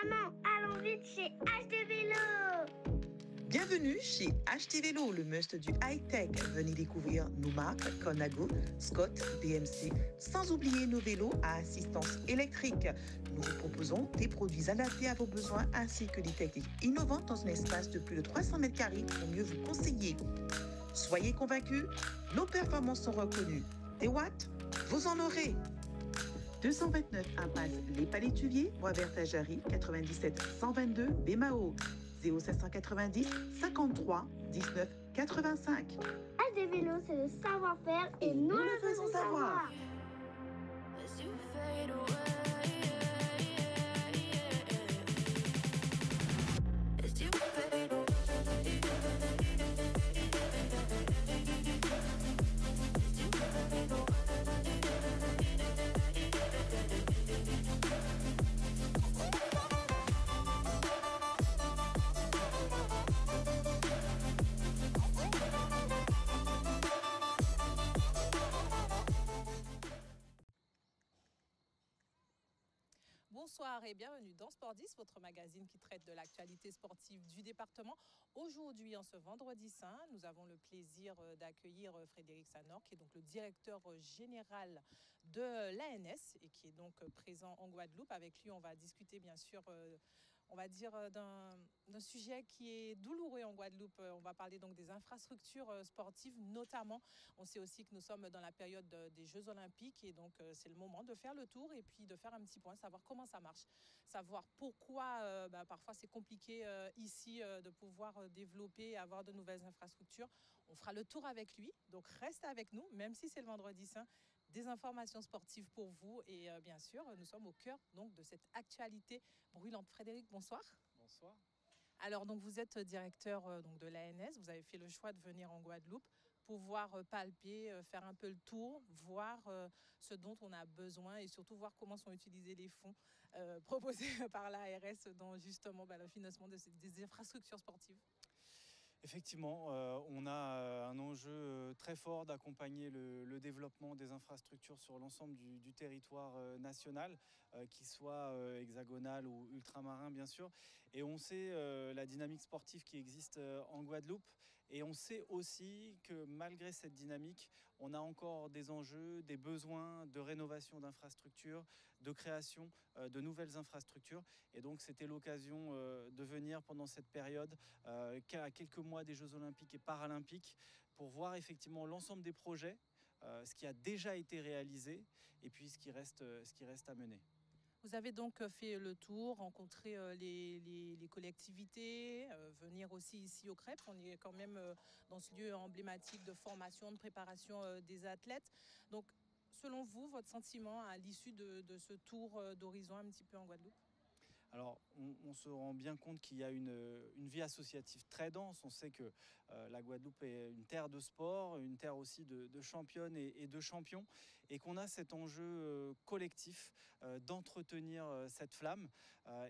Maman, allons vite chez HD Vélo. Bienvenue chez HT Vélo, le must du high-tech. Venez découvrir nos marques Conago, Scott, BMC, sans oublier nos vélos à assistance électrique. Nous vous proposons des produits adaptés à vos besoins ainsi que des techniques innovantes dans un espace de plus de 300 mètres carrés pour mieux vous conseiller. Soyez convaincus, nos performances sont reconnues. Des watts, vous en aurez. 229 impasse Les Palétuviers, Bois-Vert-Jarry, 97 122 Bémao, 0790 53 19 85. HD Vélo, c'est le savoir-faire et nous le faisons savoir. Bonsoir et bienvenue dans Sport 10, votre magazine qui traite de l'actualité sportive du département. Aujourd'hui, en ce vendredi saint, nous avons le plaisir d'accueillir Frédéric Sanor, qui est donc le directeur général de l'ANS et qui est donc présent en Guadeloupe. Avec lui, on va discuter bien sûr on va dire, d'un sujet qui est douloureux en Guadeloupe. On va parler donc des infrastructures sportives, notamment. On sait aussi que nous sommes dans la période des Jeux Olympiques et donc c'est le moment de faire le tour et puis de faire un petit point, savoir comment ça marche, savoir pourquoi parfois c'est compliqué ici de pouvoir développer et avoir de nouvelles infrastructures. On fera le tour avec lui, donc reste avec nous, même si c'est le vendredi saint. Des informations sportives pour vous et bien sûr, nous sommes au cœur donc, de cette actualité brûlante. Frédéric, bonsoir. Bonsoir. Alors, donc, vous êtes directeur donc, de l'ANS, vous avez fait le choix de venir en Guadeloupe pour pouvoir palper, faire un peu le tour, voir ce dont on a besoin et surtout voir comment sont utilisés les fonds proposés par l'ARS dans justement le financement des infrastructures sportives. Effectivement, on a un enjeu très fort d'accompagner le développement des infrastructures sur l'ensemble du territoire national, qu'il soit hexagonal ou ultramarin bien sûr. Et on sait la dynamique sportive qui existe en Guadeloupe. Et on sait aussi que malgré cette dynamique, on a encore des enjeux, des besoins de rénovation d'infrastructures, de création de nouvelles infrastructures. Et donc c'était l'occasion de venir pendant cette période, à quelques mois des Jeux Olympiques et Paralympiques, pour voir effectivement l'ensemble des projets, ce qui a déjà été réalisé et puis ce qui reste à mener. Vous avez donc fait le tour, rencontré les collectivités, venir aussi ici au Crêpes. On est quand même dans ce lieu emblématique de formation, de préparation des athlètes. Donc, selon vous, votre sentiment à l'issue de ce tour d'horizon un petit peu en Guadeloupe? Alors, on se rend bien compte qu'il y a une vie associative très dense. On sait que la Guadeloupe est une terre de sport, une terre aussi de championnes et de champions, et qu'on a cet enjeu collectif d'entretenir cette flamme.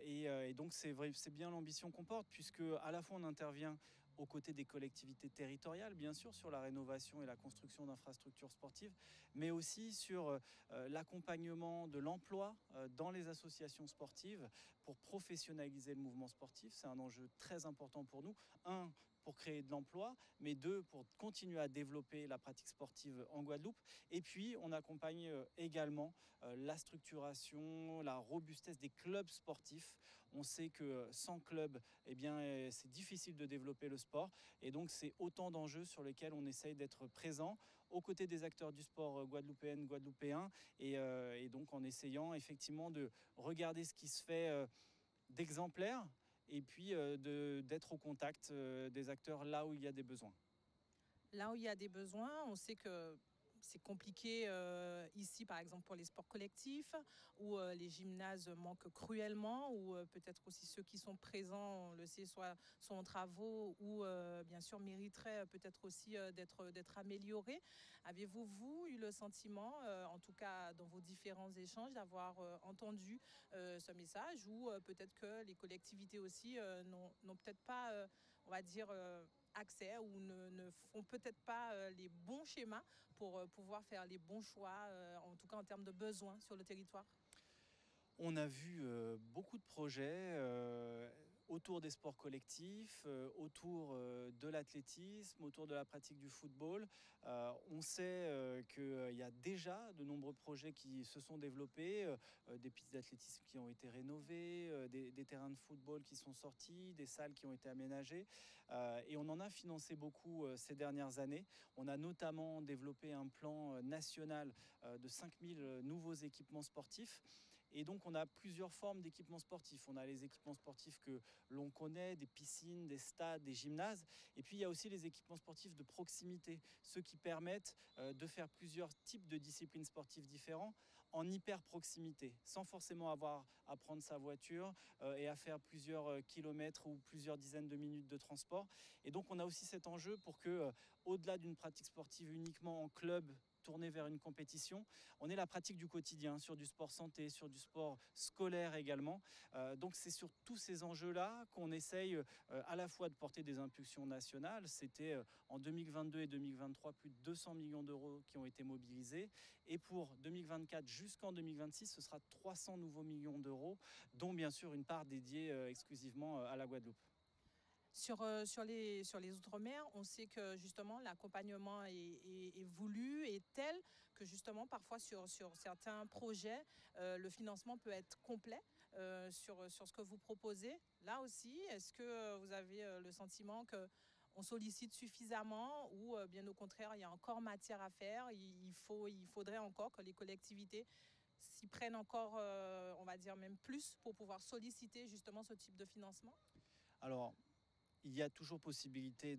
Et donc, c'est bien l'ambition qu'on porte, puisque à la fois on intervient aux côtés des collectivités territoriales, bien sûr, sur la rénovation et la construction d'infrastructures sportives, mais aussi sur l'accompagnement de l'emploi dans les associations sportives pour professionnaliser le mouvement sportif. C'est un enjeu très important pour nous. Un, pour créer de l'emploi, mais deux, pour continuer à développer la pratique sportive en Guadeloupe. Et puis, on accompagne également la structuration, la robustesse des clubs sportifs. On sait que sans club, eh bien, c'est difficile de développer le sport. Et donc, c'est autant d'enjeux sur lesquels on essaye d'être présent aux côtés des acteurs du sport guadeloupéennes, guadeloupéens, et donc en essayant effectivement de regarder ce qui se fait d'exemplaires, et puis d'être au contact des acteurs là où il y a des besoins. Là où il y a des besoins, on sait que c'est compliqué ici, par exemple, pour les sports collectifs, où les gymnases manquent cruellement, ou peut-être aussi ceux qui sont présents, on le sait, soit sont en travaux, ou bien sûr mériteraient peut-être aussi d'être améliorés. Avez-vous, vous, eu le sentiment, en tout cas dans vos différents échanges, d'avoir entendu ce message, ou peut-être que les collectivités aussi n'ont peut-être pas, on va dire, accès ou ne font peut-être pas les bons schémas pour pouvoir faire les bons choix, en tout cas en termes de besoins sur le territoire? On a vu beaucoup de projets autour des sports collectifs, autour de l'athlétisme, autour de la pratique du football. On sait qu'il y a déjà de nombreux projets qui se sont développés, des pistes d'athlétisme qui ont été rénovées, des terrains de football qui sont sortis, des salles qui ont été aménagées. Et on en a financé beaucoup ces dernières années. On a notamment développé un plan national de 5000 nouveaux équipements sportifs. Et donc, on a plusieurs formes d'équipements sportifs. On a les équipements sportifs que l'on connaît, des piscines, des stades, des gymnases. Et puis, il y a aussi les équipements sportifs de proximité, ceux qui permettent de faire plusieurs types de disciplines sportives différents en hyper proximité, sans forcément avoir à prendre sa voiture et à faire plusieurs kilomètres ou plusieurs dizaines de minutes de transport. Et donc, on a aussi cet enjeu pour que, au-delà d'une pratique sportive uniquement en club, tourné vers une compétition, on est la pratique du quotidien, sur du sport santé, sur du sport scolaire également. Donc c'est sur tous ces enjeux-là qu'on essaye à la fois de porter des impulsions nationales. C'était en 2022 et 2023 plus de 200 millions d'euros qui ont été mobilisés. Et pour 2024 jusqu'en 2026, ce sera 300 nouveaux millions d'euros, dont bien sûr une part dédiée exclusivement à la Guadeloupe. Sur les Outre-mer, on sait que justement l'accompagnement est voulu et tel que justement parfois sur certains projets, le financement peut être complet sur ce que vous proposez. Là aussi, est-ce que vous avez le sentiment que on sollicite suffisamment ou bien au contraire, il y a encore matière à faire, il faudrait encore que les collectivités s'y prennent encore, on va dire même plus pour pouvoir solliciter justement ce type de financement? Alors, il y a toujours possibilité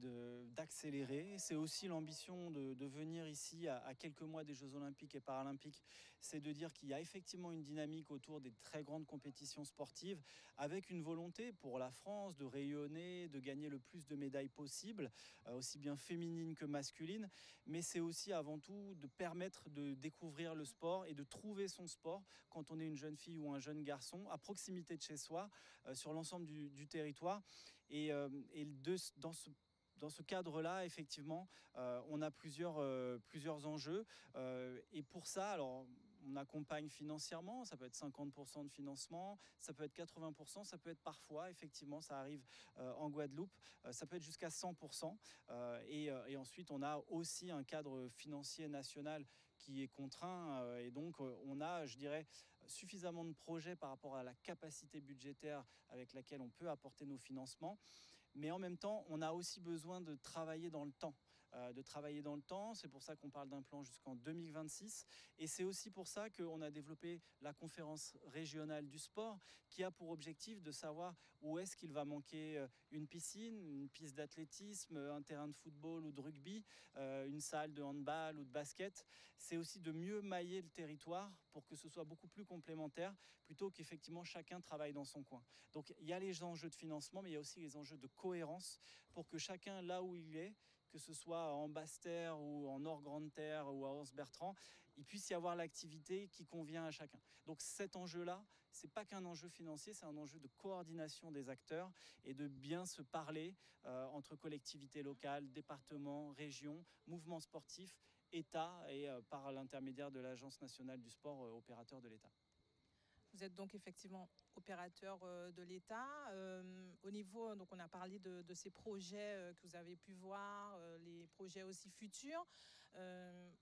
d'accélérer. C'est aussi l'ambition de venir ici à quelques mois des Jeux Olympiques et Paralympiques. C'est de dire qu'il y a effectivement une dynamique autour des très grandes compétitions sportives avec une volonté pour la France de rayonner, de gagner le plus de médailles possible, aussi bien féminines que masculines. Mais c'est aussi avant tout de permettre de découvrir le sport et de trouver son sport quand on est une jeune fille ou un jeune garçon à proximité de chez soi, sur l'ensemble du territoire. Dans ce cadre-là, effectivement, on a plusieurs enjeux. Et pour ça, alors, on accompagne financièrement, ça peut être 50% de financement, ça peut être 80%, ça peut être parfois, effectivement, ça arrive en Guadeloupe, ça peut être jusqu'à 100%. Et ensuite, on a aussi un cadre financier national qui est contraint. Et donc, on a, je dirais, suffisamment de projets par rapport à la capacité budgétaire avec laquelle on peut apporter nos financements. Mais en même temps, on a aussi besoin de travailler dans le temps. C'est pour ça qu'on parle d'un plan jusqu'en 2026. Et c'est aussi pour ça qu'on a développé la conférence régionale du sport, qui a pour objectif de savoir où est-ce qu'il va manquer une piscine, une piste d'athlétisme, un terrain de football ou de rugby, une salle de handball ou de basket. C'est aussi de mieux mailler le territoire pour que ce soit beaucoup plus complémentaire, plutôt qu'effectivement chacun travaille dans son coin. Donc il y a les enjeux de financement, mais il y a aussi les enjeux de cohérence pour que chacun, là où il est, que ce soit en Basse-Terre ou en Nord-Grande-Terre ou à Anse-Bertrand, il puisse y avoir l'activité qui convient à chacun. Donc cet enjeu-là, ce n'est pas qu'un enjeu financier, c'est un enjeu de coordination des acteurs et de bien se parler entre collectivités locales, départements, régions, mouvements sportifs, État et par l'intermédiaire de l'Agence nationale du sport, opérateur de l'État. Vous êtes donc effectivement opérateur de l'État. Au niveau, donc on a parlé de ces projets que vous avez pu voir, les projets aussi futurs.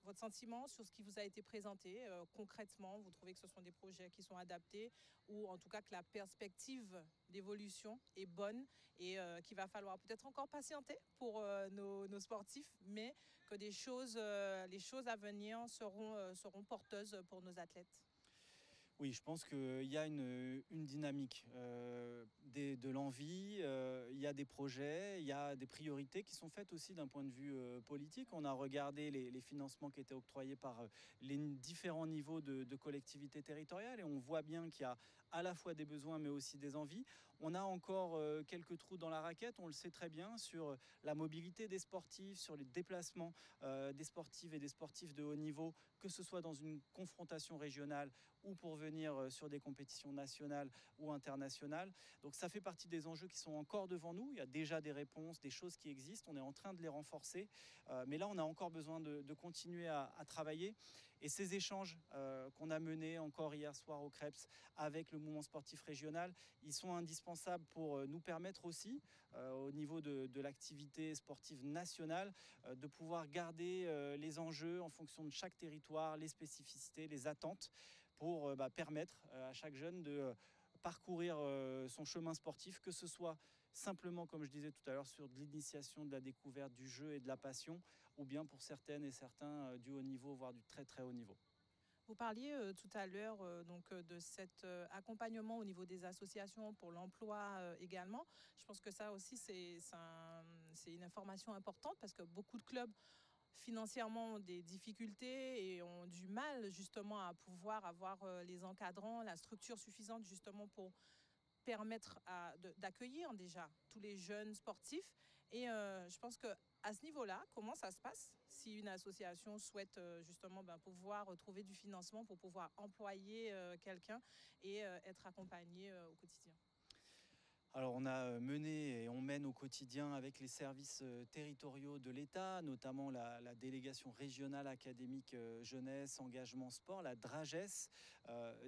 Votre sentiment sur ce qui vous a été présenté concrètement, vous trouvez que ce sont des projets qui sont adaptés ou en tout cas que la perspective d'évolution est bonne et qu'il va falloir peut-être encore patienter pour nos sportifs, mais que les choses à venir seront porteuses pour nos athlètes? Oui, je pense qu'il y a une dynamique de l'envie, il y a des projets, il y a des priorités qui sont faites aussi d'un point de vue politique. On a regardé les financements qui étaient octroyés par les différents niveaux de collectivités territoriales et on voit bien qu'il y a à la fois des besoins mais aussi des envies. On a encore quelques trous dans la raquette, on le sait très bien, sur la mobilité des sportifs, sur les déplacements des sportives et des sportifs de haut niveau, que ce soit dans une confrontation régionale ou pour venir sur des compétitions nationales ou internationales. Donc ça fait partie des enjeux qui sont encore devant nous. Il y a déjà des réponses, des choses qui existent. On est en train de les renforcer. Mais là, on a encore besoin de continuer à travailler. Et ces échanges qu'on a menés encore hier soir au CREPS avec le mouvement sportif régional, ils sont indispensables pour nous permettre aussi, au niveau de l'activité sportive nationale, de pouvoir garder les enjeux en fonction de chaque territoire, les spécificités, les attentes, pour permettre à chaque jeune de parcourir son chemin sportif, que ce soit simplement, comme je disais tout à l'heure, sur de l'initiation, de la découverte du jeu et de la passion, ou bien pour certaines et certains du haut niveau, voire du très très haut niveau. Vous parliez tout à l'heure de cet accompagnement au niveau des associations pour l'emploi également. Je pense que ça aussi, c'est une information importante parce que beaucoup de clubs financièrement ont des difficultés et ont du mal justement à pouvoir avoir les encadrants, la structure suffisante justement pour permettre d'accueillir déjà tous les jeunes sportifs. Et je pense que à ce niveau-là, comment ça se passe si une association souhaite justement pouvoir trouver du financement pour pouvoir employer quelqu'un et être accompagné au quotidien? Alors on a mené et on mène au quotidien avec les services territoriaux de l'État, notamment la délégation régionale académique jeunesse, engagement sport, la DRAGES,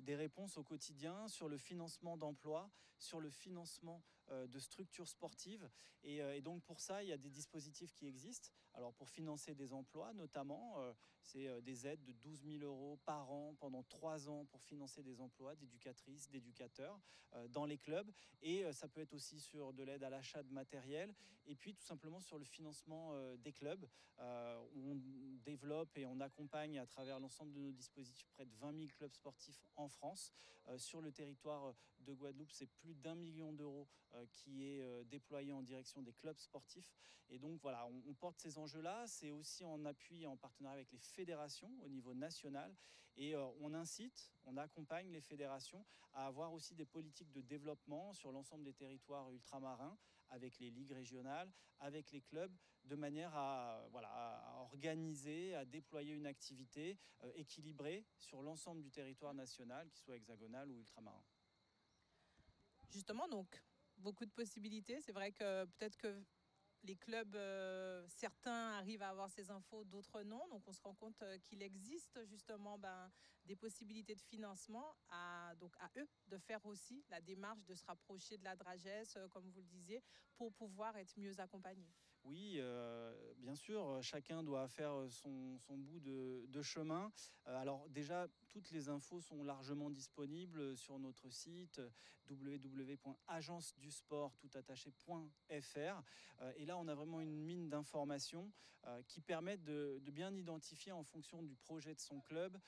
des réponses au quotidien sur le financement d'emplois, sur le financement de structures sportives. Et donc pour ça, il y a des dispositifs qui existent. Alors pour financer des emplois notamment, c'est des aides de 12 000 € par an pendant 3 ans pour financer des emplois d'éducatrices, d'éducateurs dans les clubs. Et ça peut être aussi sur de l'aide à l'achat de matériel et puis tout simplement sur le financement des clubs. On développe et on accompagne à travers l'ensemble de nos dispositifs près de 20 000 clubs sportifs en France. Sur le territoire de Guadeloupe, c'est plus d'1 million d'euros qui est déployé en direction des clubs sportifs. Et donc voilà, on porte ces enjeux-là. C'est aussi en appui et en partenariat avec les fédérations au niveau national. Et on incite, on accompagne les fédérations à avoir aussi des politiques de développement sur l'ensemble des territoires ultramarins, avec les ligues régionales, avec les clubs, de manière à organiser, à déployer une activité équilibrée sur l'ensemble du territoire national, qu'il soit hexagonal ou ultramarin. Justement, donc, beaucoup de possibilités. C'est vrai que peut-être que les clubs, certains arrivent à avoir ces infos, d'autres non. Donc, on se rend compte qu'il existe justement des possibilités de financement donc à eux de faire aussi la démarche de se rapprocher de la DRAGES, comme vous le disiez, pour pouvoir être mieux accompagnés. Oui, bien sûr, chacun doit faire son bout de chemin. Alors déjà, toutes les infos sont largement disponibles sur notre site www.agencedusport.fr. Et là, on a vraiment une mine d'informations qui permettent de bien identifier en fonction du projet de son club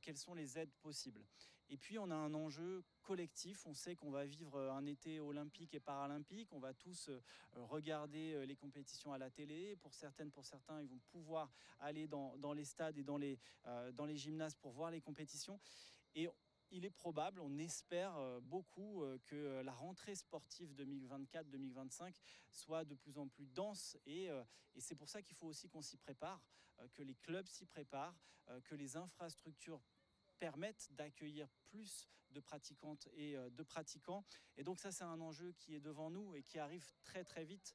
quelles sont les aides possibles. Et puis, on a un enjeu collectif. On sait qu'on va vivre un été olympique et paralympique. On va tous regarder les compétitions à la télé. Pour certains, ils vont pouvoir aller dans les stades et dans les gymnases pour voir les compétitions. Et il est probable, on espère beaucoup que la rentrée sportive 2024-2025 soit de plus en plus dense. Et c'est pour ça qu'il faut aussi qu'on s'y prépare, que les clubs s'y préparent, que les infrastructures permettent d'accueillir plus de pratiquantes et de pratiquants. Et donc ça, c'est un enjeu qui est devant nous et qui arrive très très vite.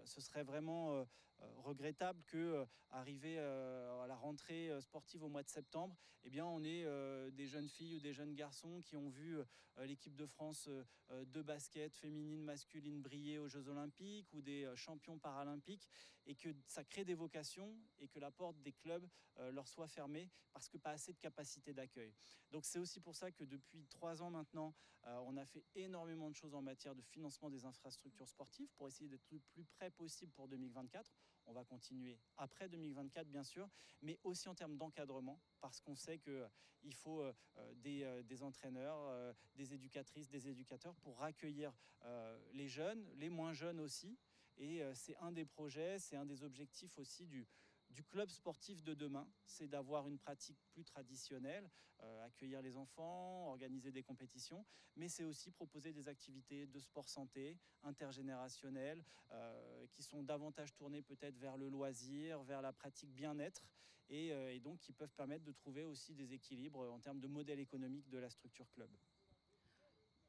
Ce serait vraiment regrettable que arrivé à la rentrée sportive au mois de septembre, eh bien on ait des jeunes filles ou des jeunes garçons qui ont vu l'équipe de France de basket féminine, masculine briller aux Jeux Olympiques, ou des champions paralympiques, et que ça crée des vocations et que la porte des clubs leur soit fermée parce que pas assez de capacité d'accueil. Donc c'est aussi pour ça que depuis 3 ans maintenant, on a fait énormément de choses en matière de financement des infrastructures sportives pour essayer d'être le plus près possible pour 2024. On va continuer après 2024 bien sûr, mais aussi en termes d'encadrement, parce qu'on sait qu'il faut des entraîneurs, des éducatrices, des éducateurs pour accueillir les jeunes, les moins jeunes aussi. Et c'est un des projets, c'est un des objectifs aussi du club sportif de demain, c'est d'avoir une pratique plus traditionnelle, accueillir les enfants, organiser des compétitions, mais c'est aussi proposer des activités de sport santé, intergénérationnelles, qui sont davantage tournées peut-être vers le loisir, vers la pratique bien-être, et donc qui peuvent permettre de trouver aussi des équilibres en termes de modèle économique de la structure club.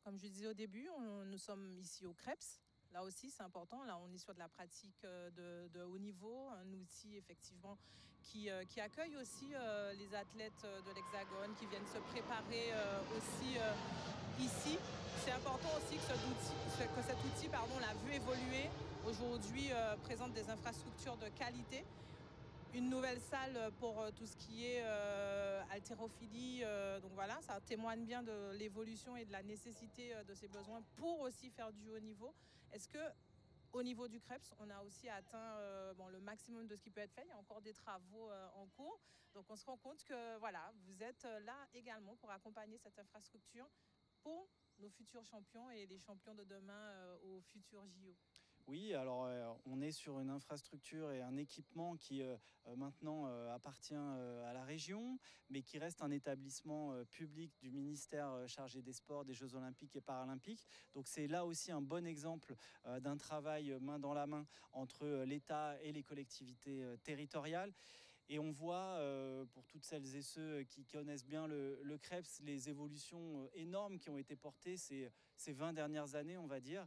Comme je disais au début, nous sommes ici au CREPS. Là aussi, c'est important. Là, on est sur de la pratique de haut niveau, un outil effectivement qui accueille aussi les athlètes de l'Hexagone qui viennent se préparer aussi ici. C'est important aussi que cet outil, pardon, on l'a vu évoluer. Aujourd'hui, présente des infrastructures de qualité. Une nouvelle salle pour tout ce qui est haltérophilie. Donc voilà, ça témoigne bien de l'évolution et de la nécessité de ces besoins pour aussi faire du haut niveau. Est-ce que au niveau du CREPS, on a aussi atteint le maximum de ce qui peut être fait. Il y a encore des travaux en cours. Donc on se rend compte que voilà, vous êtes là également pour accompagner cette infrastructure pour nos futurs champions et les champions de demain aux futurs JO. Oui, alors on est sur une infrastructure et un équipement qui maintenant appartient à la région, mais qui reste un établissement public du ministère chargé des Sports, des Jeux Olympiques et Paralympiques. Donc c'est là aussi un bon exemple d'un travail main dans la main entre l'État et les collectivités territoriales. Et on voit, pour toutes celles et ceux qui connaissent bien le CREPS, les évolutions énormes qui ont été portées ces 20 dernières années, on va dire.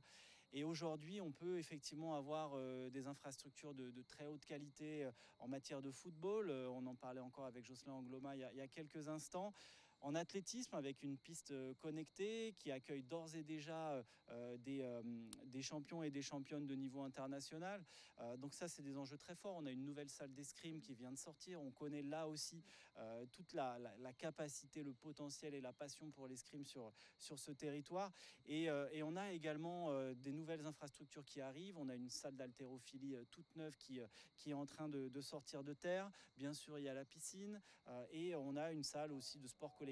Et aujourd'hui, on peut effectivement avoir des infrastructures de très haute qualité en matière de football. On en parlait encore avec Jocelyn Angloma il y a quelques instants. En athlétisme, avec une piste connectée qui accueille d'ores et déjà des champions et des championnes de niveau international. Donc ça, c'est des enjeux très forts. On a une nouvelle salle d'escrime qui vient de sortir. On connaît là aussi toute la capacité, le potentiel et la passion pour l'escrime sur ce territoire. Et on a également des nouvelles infrastructures qui arrivent. On a une salle d'haltérophilie toute neuve qui est en train de sortir de terre. Bien sûr, il y a la piscine et on a une salle aussi de sport collectif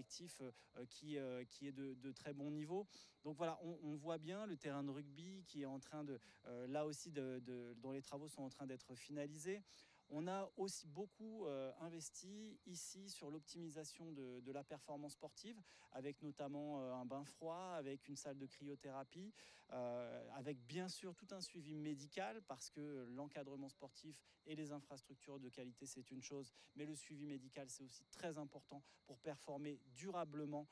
qui est de très bon niveau. Donc voilà, on voit bien le terrain de rugby qui est en train là aussi, dont les travaux sont en train d'être finalisés. On a aussi beaucoup investi ici sur l'optimisation de la performance sportive, avec notamment un bain froid, avec une salle de cryothérapie, avec bien sûr tout un suivi médical, parce que l'encadrement sportif et les infrastructures de qualité, c'est une chose, mais le suivi médical, c'est aussi très important pour performer durablement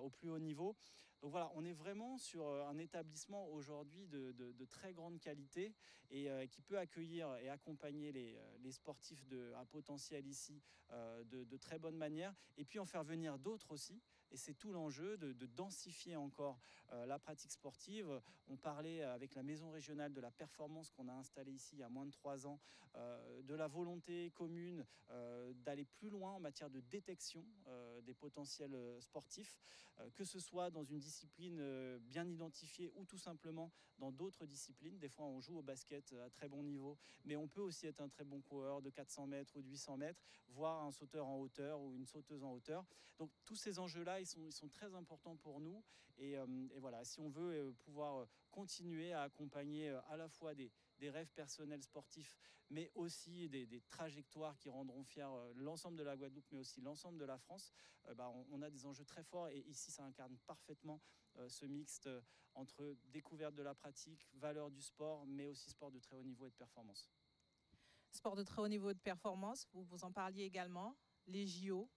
au plus haut niveau. Donc voilà, on est vraiment sur un établissement aujourd'hui de très grande qualité et qui peut accueillir et accompagner les sportifs à potentiel ici de très bonne manière, et puis en faire venir d'autres aussi. Et c'est tout l'enjeu de densifier encore la pratique sportive. On parlait avec la maison régionale de la performance qu'on a installée ici il y a moins de 3 ans, de la volonté commune d'aller plus loin en matière de détection des potentiels sportifs, que ce soit dans une discipline bien identifiée ou tout simplement dans d'autres disciplines. Des fois, on joue au basket à très bon niveau, mais on peut aussi être un très bon coureur de 400 mètres ou de 800 mètres, voire un sauteur en hauteur ou une sauteuse en hauteur. Donc tous ces enjeux-là, ils sont très importants pour nous. Et voilà, si on veut pouvoir continuer à accompagner à la fois des rêves personnels sportifs, mais aussi des trajectoires qui rendront fiers l'ensemble de la Guadeloupe, mais aussi l'ensemble de la France, on a des enjeux très forts. Et ici, ça incarne parfaitement ce mixte entre découverte de la pratique, valeur du sport, mais aussi sport de très haut niveau et de performance. Sport de très haut niveau de performance, vous en parliez également. Les JO,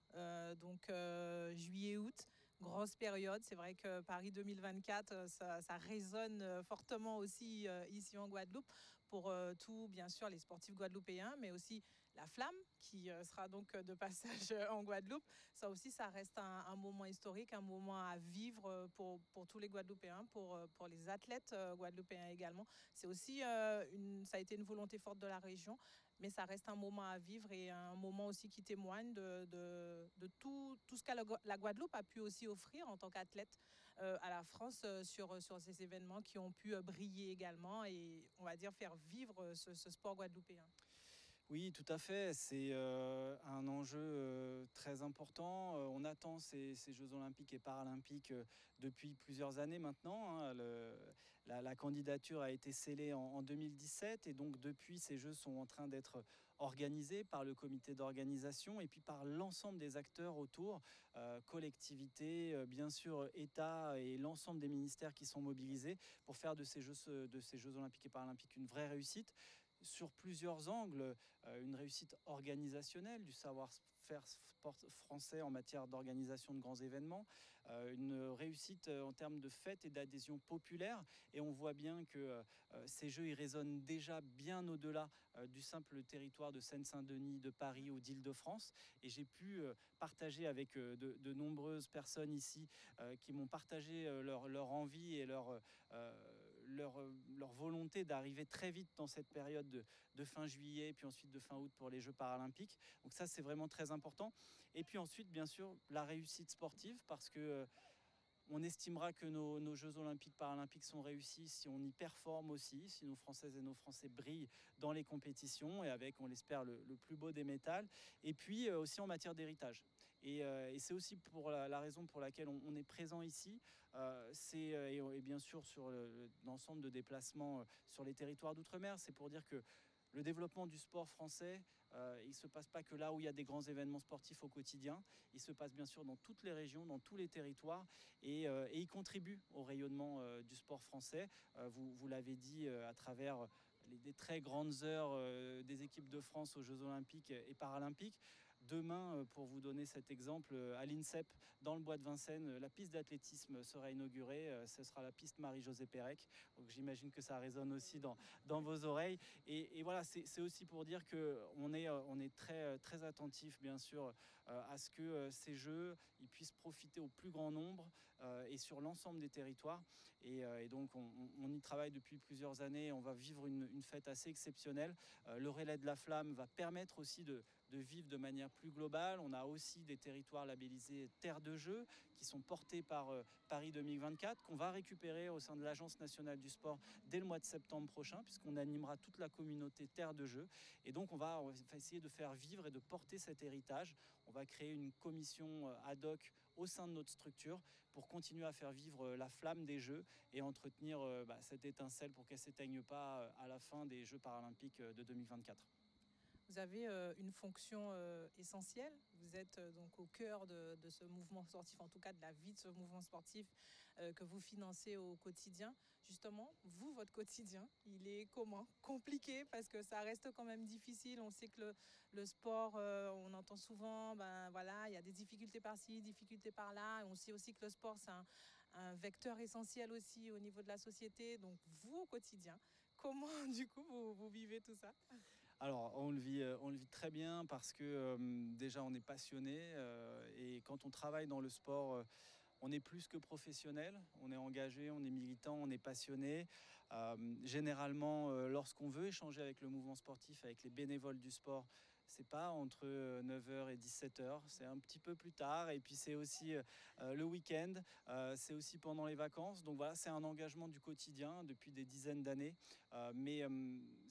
juillet-août, grosse période. C'est vrai que Paris 2024, ça résonne fortement aussi ici en Guadeloupe pour tous, bien sûr, les sportifs guadeloupéens, mais aussi la flamme qui sera donc de passage en Guadeloupe. Ça aussi, ça reste un moment historique, un moment à vivre pour tous les Guadeloupéens, pour les athlètes guadeloupéens également. C'est aussi, ça a été une volonté forte de la région, mais ça reste un moment à vivre et un moment aussi qui témoigne de tout ce que la Guadeloupe a pu aussi offrir en tant qu'athlète à la France sur ces événements qui ont pu briller également et, on va dire, faire vivre ce sport guadeloupéen. Oui, tout à fait. C'est un enjeu très important. On attend ces Jeux olympiques et paralympiques depuis plusieurs années maintenant, hein. La candidature a été scellée en 2017 et donc depuis, ces Jeux sont en train d'être organisés par le comité d'organisation et puis par l'ensemble des acteurs autour, collectivités, bien sûr, État et l'ensemble des ministères qui sont mobilisés pour faire de ces Jeux olympiques et paralympiques une vraie réussite. sur plusieurs angles, une réussite organisationnelle du savoir-faire français en matière d'organisation de grands événements, une réussite en termes de fêtes et d'adhésion populaire. Et on voit bien que ces jeux, ils résonnent déjà bien au-delà du simple territoire de Seine-Saint-Denis, de Paris ou d'Île-de-France. Et j'ai pu partager avec de nombreuses personnes ici qui m'ont partagé leur envie et leur volonté d'arriver très vite dans cette période de fin juillet, puis ensuite de fin août pour les Jeux paralympiques. Donc ça, c'est vraiment très important. Et puis ensuite, bien sûr, la réussite sportive, parce que on estimera que nos Jeux olympiques paralympiques sont réussis si on y performe aussi, si nos Françaises et nos Français brillent dans les compétitions et avec, on l'espère, le plus beau des métals. Et puis aussi en matière d'héritage. Et c'est aussi pour la raison pour laquelle on est présent ici. Et bien sûr sur l'ensemble de déplacements sur les territoires d'outre-mer. C'est pour dire que le développement du sport français, il ne se passe pas que là où il y a des grands événements sportifs au quotidien. Il se passe bien sûr dans toutes les régions, dans tous les territoires, et il contribue au rayonnement du sport français. Vous l'avez dit à travers des très grandes heures des équipes de France aux Jeux olympiques et paralympiques. Demain, pour vous donner cet exemple, à l'INSEP, dans le bois de Vincennes, la piste d'athlétisme sera inaugurée. Ce sera la piste Marie-Josée Pérec. Donc j'imagine que ça résonne aussi dans vos oreilles. Et voilà, c'est aussi pour dire qu'on est très, très attentif, bien sûr, à ce que ces Jeux ils puissent profiter au plus grand nombre et sur l'ensemble des territoires. Et donc, on y travaille depuis plusieurs années. On va vivre une fête assez exceptionnelle. Le relais de la flamme va permettre aussi de vivre de manière plus globale. On a aussi des territoires labellisés Terre de Jeux qui sont portés par Paris 2024, qu'on va récupérer au sein de l'Agence nationale du sport dès le mois de septembre prochain, puisqu'on animera toute la communauté Terre de Jeux. Et donc, on va essayer de faire vivre et de porter cet héritage. On va créer une commission ad hoc au sein de notre structure pour continuer à faire vivre la flamme des Jeux et entretenir cette étincelle pour qu'elle ne s'éteigne pas à la fin des Jeux paralympiques de 2024. Vous avez une fonction essentielle. Vous êtes donc au cœur de ce mouvement sportif, en tout cas de la vie de ce mouvement sportif que vous financez au quotidien. Justement, vous, votre quotidien, il est comment? Compliqué parce que ça reste quand même difficile. On sait que le sport, on entend souvent, il y a des difficultés par-ci, difficultés par-là. On sait aussi que le sport, c'est un vecteur essentiel aussi au niveau de la société. Donc, vous, au quotidien, comment du coup vous vivez tout ça? Alors, on le vit très bien parce que déjà, on est passionné et quand on travaille dans le sport, on est plus que professionnel, on est engagé, on est militant, on est passionné. Généralement, lorsqu'on veut échanger avec le mouvement sportif, avec les bénévoles du sport, c'est pas entre 9h et 17h, c'est un petit peu plus tard. Et puis c'est aussi le week-end, c'est aussi pendant les vacances. Donc voilà, c'est un engagement du quotidien depuis des dizaines d'années. Mais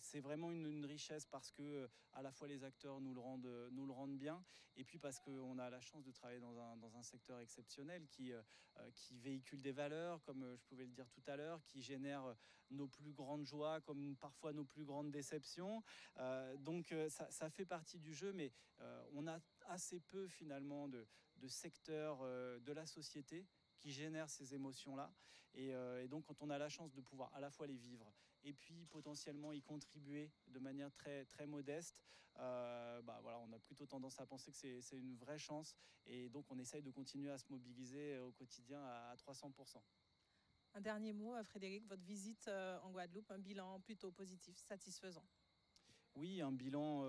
c'est vraiment une richesse parce que à la fois les acteurs nous le rendent bien. Et puis parce qu'on a la chance de travailler dans un secteur exceptionnel qui véhicule des valeurs, comme je pouvais le dire tout à l'heure, qui génère nos plus grandes joies comme parfois nos plus grandes déceptions. Donc ça fait partie du jeu, mais on a assez peu finalement de secteurs de la société qui génèrent ces émotions-là. Et donc quand on a la chance de pouvoir à la fois les vivre et puis potentiellement y contribuer de manière très, très modeste, on a plutôt tendance à penser que c'est une vraie chance. Et donc on essaye de continuer à se mobiliser au quotidien à 300%. Un dernier mot, Frédéric, votre visite en Guadeloupe, un bilan plutôt positif, satisfaisant. Oui, un bilan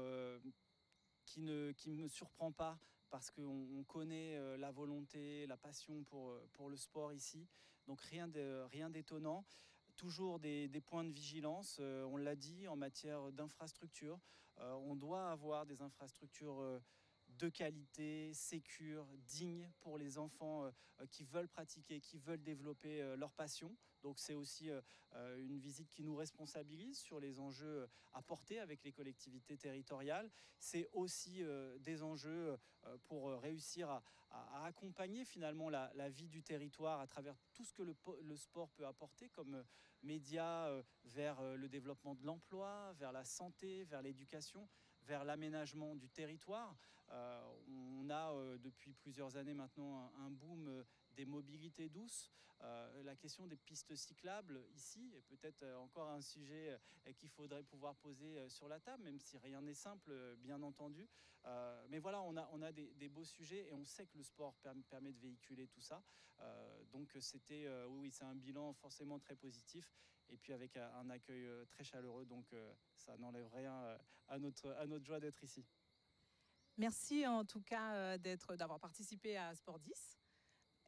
qui ne me surprend pas parce qu'on connaît la volonté, la passion pour le sport ici. Donc rien d'étonnant. Toujours des points de vigilance, on l'a dit, en matière d'infrastructures. On doit avoir des infrastructures de qualité, sécures, dignes pour les enfants qui veulent pratiquer, qui veulent développer leur passion. Donc c'est aussi une visite qui nous responsabilise sur les enjeux à porter avec les collectivités territoriales. C'est aussi des enjeux pour réussir à accompagner finalement la vie du territoire à travers tout ce que le sport peut apporter comme média vers le développement de l'emploi, vers la santé, vers l'éducation, vers l'aménagement du territoire. On a depuis plusieurs années maintenant un boom des mobilités douces. La question des pistes cyclables ici est peut-être encore un sujet qu'il faudrait pouvoir poser sur la table, même si rien n'est simple, bien entendu. Mais voilà, on a des beaux sujets et on sait que le sport permet de véhiculer tout ça. Donc c'était, oui, c'est un bilan forcément très positif. Et puis avec un accueil très chaleureux, donc ça n'enlève rien à notre joie d'être ici. Merci en tout cas d'avoir participé à Sport 10.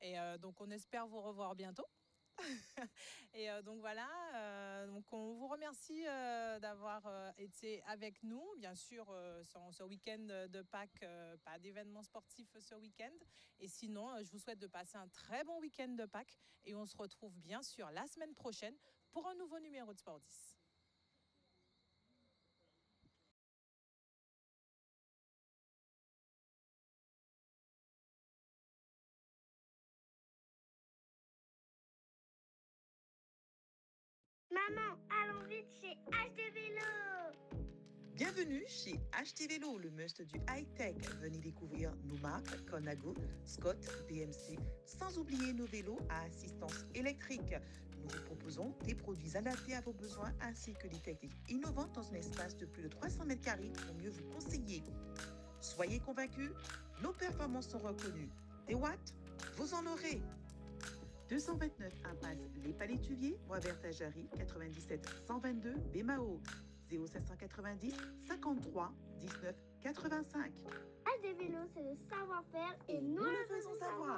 Et donc on espère vous revoir bientôt. Et donc voilà, donc on vous remercie d'avoir été avec nous. Bien sûr, ce week-end de Pâques, pas d'événements sportifs ce week-end. Et sinon, je vous souhaite de passer un très bon week-end de Pâques. Et on se retrouve bien sûr la semaine prochaine pour un nouveau numéro de Sport 10. Maman, allons vite chez HD Vélo. Bienvenue chez HT Vélo, le must du high-tech. Venez découvrir nos marques Conago, Scott, BMC, sans oublier nos vélos à assistance électrique. Nous vous proposons des produits adaptés à vos besoins ainsi que des techniques innovantes dans un espace de plus de 300 mètres carrés pour mieux vous conseiller. Soyez convaincus, nos performances sont reconnues. Des watts, vous en aurez. 229 impasse Les Palétuviers, Bois-Vert-Jarry, 97 122 Bémao, 0590 53 19 85. HD Vélo, c'est le savoir-faire et nous le faisons savoir.